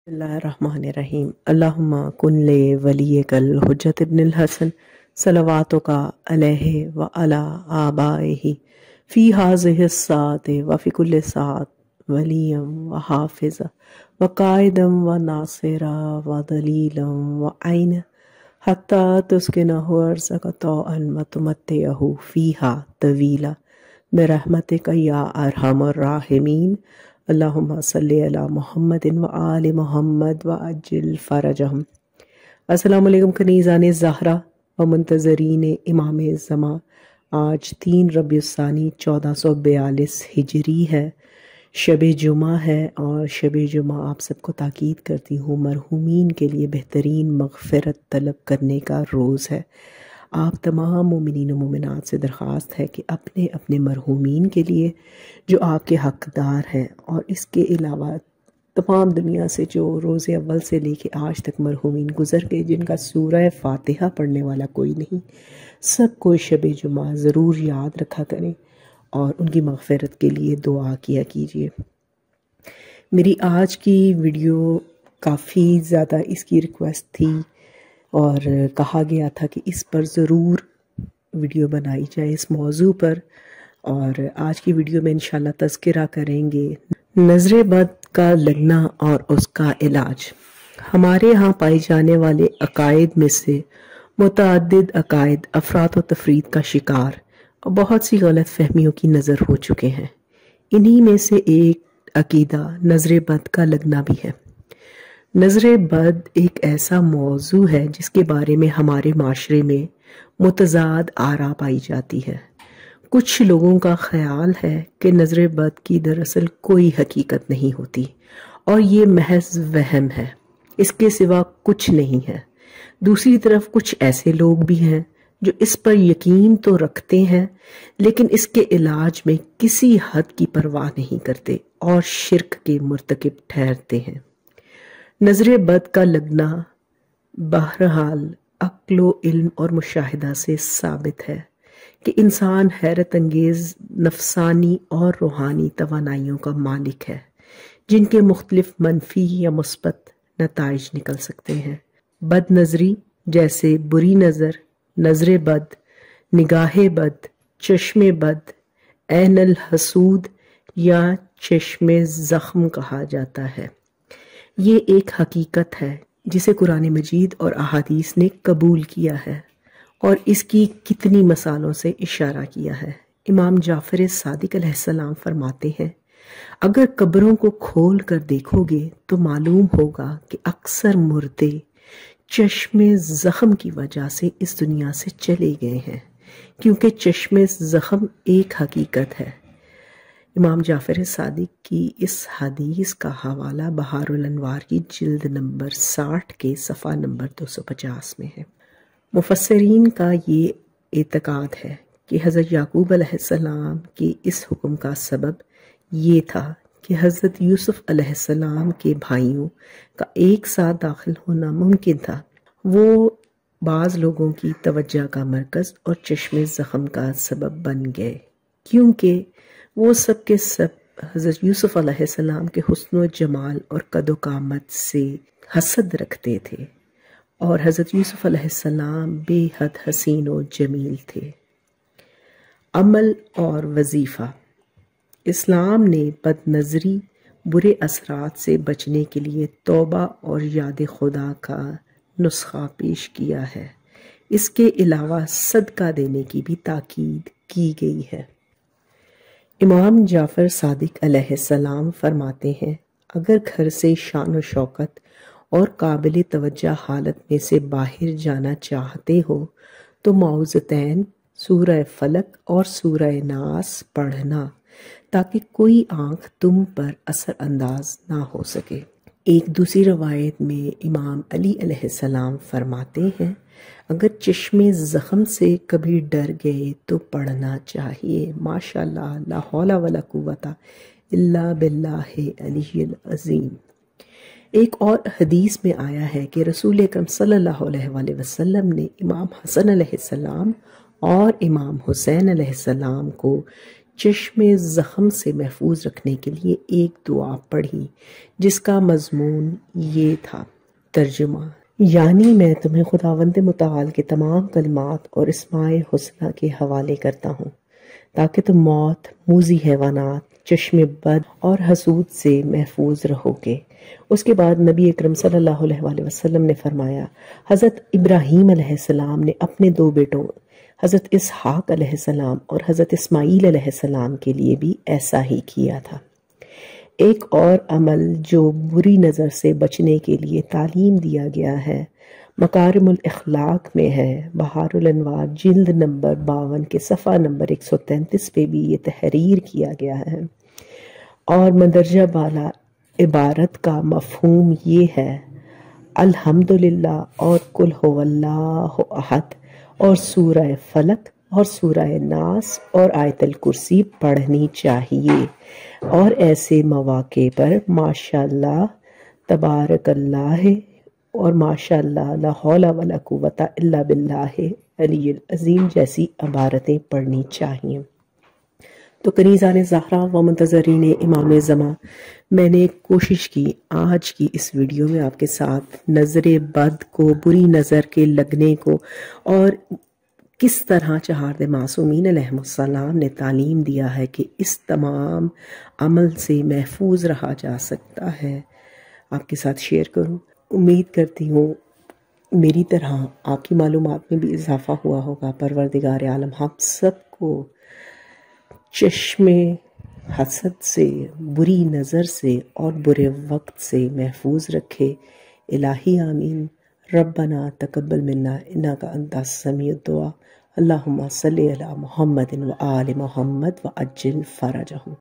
बिस्मिल्लाहिर्रहमानिर्रहीम। अल्लाहुम्मा कुन ले वलियकल हुज्जत इब्न अल-हसन सलवातुका अलैहि व अला आबाइही फी हाज़िहि स्साअति व फी कुल्लि साअत वलियम व हाफ़िज़ा व काइदम व नासिरा व दलीलम व ऐन हत्ता तुस्किनहु अर्ज़क़ तौअन व तुमत्तिअहु फ़ीहा तवीला बिरहमतिका या अरहमर राहिमीन। अल्लाहुम्मा सल्ली अला मुहम्मदिन व आलि मुहम्मद व अज्जिल फ़रजहम। अस्सलामु अलैकुम कनीज़ान ज़हरा व मुंतज़रीन इमाम ज़मा। आज 3 रबीउस्सानी 1442 हिजरी है, शब जुमा है और शब जुमा आप सबको ताकीद करती हूँ मरहूमीन के लिए बेहतरीन मग़फ़िरत तलब करने का रोज़ है। आप तमाम मोमिनीन व मोमिनात से दरख्वास्त है कि अपने अपने मरहूमीन के लिए जो आपके हक़दार हैं और इसके अलावा तमाम दुनिया से जो रोज़े अव्वल से लेके आज तक मरहूमीन गुज़र गए जिनका सूरह फ़ातिहा पढ़ने वाला कोई नहीं, सबको शब जुमा ज़रूर याद रखा करें और उनकी मग़फ़िरत के लिए दुआ किया कीजिए। मेरी आज की वीडियो काफ़ी ज़्यादा इसकी रिक्वेस्ट थी और कहा गया था कि इस पर ज़रूर वीडियो बनाई जाए इस मौजू पर। और आज की वीडियो में इंशाल्लाह तज़किरा करेंगे नज़र बद का लगना और उसका इलाज। हमारे यहाँ पाए जाने अकायद में से मुतअद्दिद अकायद अफरात व तफरीद का शिकार और बहुत सी गलत फहमियों की नज़र हो चुके हैं। इन्हीं में से एक अकीदा नज़र बद का लगना भी है। नज़र बद एक ऐसा मौजू है जिसके बारे में हमारे माशरे में मुतज़ाद आरा पाई जाती है। कुछ लोगों का ख्याल है कि नज़र बद की दरअसल कोई हकीकत नहीं होती और ये महज वहम है, इसके सिवा कुछ नहीं है। दूसरी तरफ कुछ ऐसे लोग भी हैं जो इस पर यकीन तो रखते हैं लेकिन इसके इलाज में किसी हद की परवाह नहीं करते और शिर्क के मुर्तकिब ठहरते हैं। नज़र बद का लगना बहरहाल अक्लो इल्म और मुशाहिदा से साबित है कि इंसान हैरत अंगेज नफसानी और रूहानी तवानाइयों का मालिक है जिनके मुख्तलिफ मनफी या मुस्बत नताइज निकल सकते हैं। बद नज़री जैसे बुरी नज़र, नज़र बद, निगाह बद, चश्मे बद, ऐनल हसूद या चश्मे ज़ख्म कहा जाता है। ये एक हकीकत है जिसे कुरान मजीद और अहादीस ने कबूल किया है और इसकी कितनी मसालों से इशारा किया है। इमाम जाफ़र सादिक अलैहिस्सलाम फरमाते हैं, अगर कब्रों को खोल कर देखोगे तो मालूम होगा कि अक्सर मुर्दे चश्मे ज़ख्म की वजह से इस दुनिया से चले गए हैं, क्योंकि चश्मे ज़ख्म एक हकीकत है। इमाम जाफ़र सादिक की इस हदीस का हवाला बहारुल अनवार की जिल्द नंबर 60 के सफ़ा नंबर 250 में है। मुफस्सिरीन का ये एतकाद है कि हज़रत याकूब अलैहिस्सलाम के इस हुक्म का सबब ये था कि हज़रत यूसुफ अलैहिस्सलाम के भाइयों का एक साथ दाखिल होना मुमकिन था। वो बाज़ लोगों की तवज्जो का मरकज़ और चश्मे ज़ख्म का सबब बन गए, क्योंकि वो सब के सब हज़रत यूसुफ अलैहिस्सलाम के हुस्न व जमाल और कदो कामत से हसद रखते थे और हज़रत यूसुफ अलैहिस्सलाम बेहद हसीन व जमील थे। अमल और वजीफ़ा। इस्लाम ने बदनज़री बुरे असरात से बचने के लिए तौबा और याद खुदा का नुस्खा पेश किया है। इसके अलावा सदका देने की भी ताकीद की गई है। इमाम जाफ़र सादिक अलैहिस्सलाम फरमाते हैं, अगर घर से शान व शौकत और काबिल तवज्जो हालत में से बाहर जाना चाहते हो तो मौज़तैन, सूरह फलक और सूरह नास पढ़ना ताकि कोई आँख तुम पर असर अंदाज ना हो सके। एक दूसरी रवायत में इमाम अली अलैहिस्सलाम फरमाते हैं, अगर चश्मे ज़ख्म से कभी डर गए तो पढ़ना चाहिए, माशाअल्लाह ला हौला वला कुव्वता इल्ला बिल्लाहि अलिय्यिल अज़ीम। एक और हदीस में आया है कि रसूल अकरम सल्लल्लाहु अलैहि वसल्लम ने इमाम हसन अलैहिस्सलाम और इमाम हुसैन अलैहिस्सलाम को چشم زخم سے محفوظ رکھنے کے لیے ایک دعا پڑھی جس کا مضمون یہ تھا۔ ترجمہ: یعنی میں تمہیں خداوند متعال کے تمام کلمات اور اسماء حسنہ کے حوالے کرتا ہوں تاکہ تم موت، موذی حیوانات، چشم بد اور حسود سے محفوظ رہو گے۔ اس کے بعد نبی اکرم صلی اللہ علیہ وآلہ وسلم نے فرمایا، حضرت ابراہیم علیہ السلام نے اپنے دو بیٹوں حضرت اسحاق علیہ السلام اور حضرت اسماعیل علیہ السلام کے لیے بھی ایسا ہی کیا تھا۔ ایک اور عمل جو بری نظر سے بچنے کے لیے تعلیم دیا گیا ہے مکارم الاخلاق میں ہے۔ بہار الانوار جلد نمبر 52 کے صفحہ نمبر 133 پہ بھی یہ تحریر کیا گیا ہے، اور مندرجہ بالا عبارت کا مفہوم یہ ہے: الحمدللہ اور قل هو اللہ احد اور سورہ فلق اور سورہ ناس اور آیت الکرسی پڑھنی چاہیے، اور ایسے مواقع پر ماشاءاللہ، تبارک اللہ اور ماشاءاللہ، لا حول ولا قوت الا باللہ علی العظیم جیسی عبارتیں پڑھنی چاہیے۔ تو کنیزان زہرا و منتظرین امام زمان، میں نے کوشش کی آج کی اس ویڈیو میں آپ کے ساتھ نظر بد کو، بری نظر کے لگنے کو، اور کس طرح چہارد معصومین علیہ السلام نے تعلیم دیا ہے کہ اس تمام عمل سے محفوظ رہا جا سکتا ہے، آپ کے ساتھ شیئر کروں۔ امید کرتی ہوں میری طرح آپ کی معلومات میں بھی اضافہ ہوا ہوگا۔ پروردگار عالم ہم سب کو چشم حسد سے، بری نظر سے اور برے وقت سے محفوظ رکھے۔ الہی آمین۔ ربنا تقبل منا انک انت السمیع الدعاء۔ اللہم صلی علی محمد و آل محمد وعجل فرجہم۔